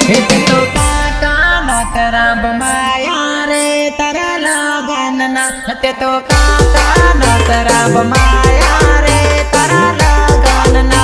तो काका नोतरा बमाया रे तारा लगन ना ते तो काका नोतरा बमाया रे तारा लगन ना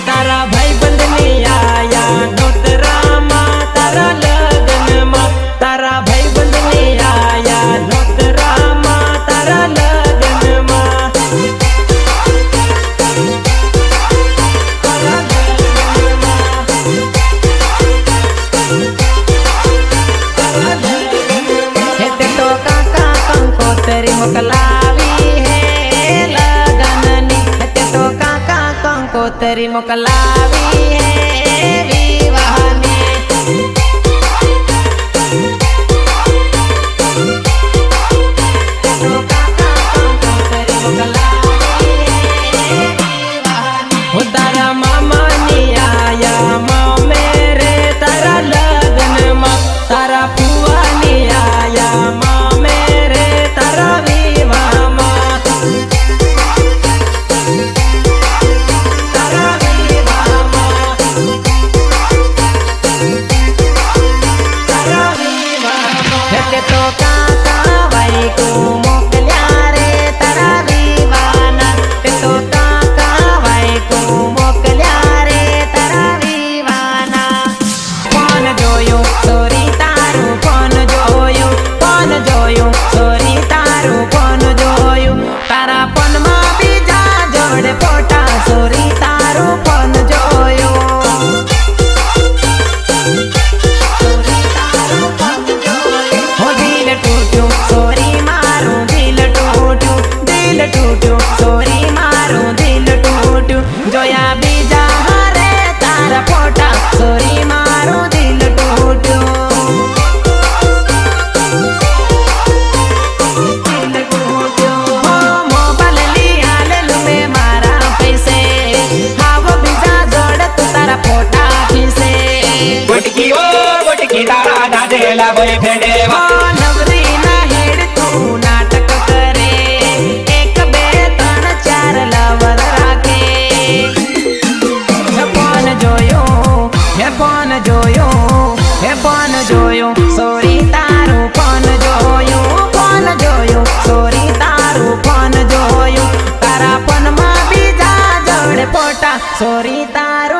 तारा भाई बंदनी आया नोतरा मा तारा लगन मा तारा भाई बंदनी आया नोतरा मा तारा लगन मा हेते तो काका कंकोतरी मोकलावी है लगननी हेते तो काका कंकोतरी मोकलावी है विवाहनी तो काका कंकोतरी मोकलावी है विवाहनी हो तारा मामा नी आया माँ मेरे तारा लगन माँ तारा फुआ नी आया माँ मेरे तारा विवाह माँ तारा विवाह माँ तारा विवाह माँ हेते तो काका भाई को मोकल्या रे तारा विवाहना ते तो काका भाई को मोकल्या रे तारा विवाहना कौन जोयो सोरी तारू कौन जोयो सोरी तारू कौन जोयो तारा पन मा बीजा जोड़े फोटा सोरी तारू कौन जोयो सोरी तारू कौन जोयो हो दिल टूट्यो सोरी मारू दिल टूट्यो सोरी मारू दिल टूट्यो जोया बीजा हरे तारा फोटा सोरी मारू दिल टूट्यो दिल टूट्यो हो मोबाइल लिया ले लू में मारा पैसे हाव बीजा जोड़ तू तारा फोटा खीसे गुटकी ओ गुटकी तारा दादेला बॉयफ्रेंड वा नवरी ना हेड तू नाटक करे एक बे त्रण चार लवर राखे हे कौन जोयो सोरी तारू कौन जोयो सोरी तारू कौन जोयो तारा पन मा बीजा जोड़े पोटा सोरी तारू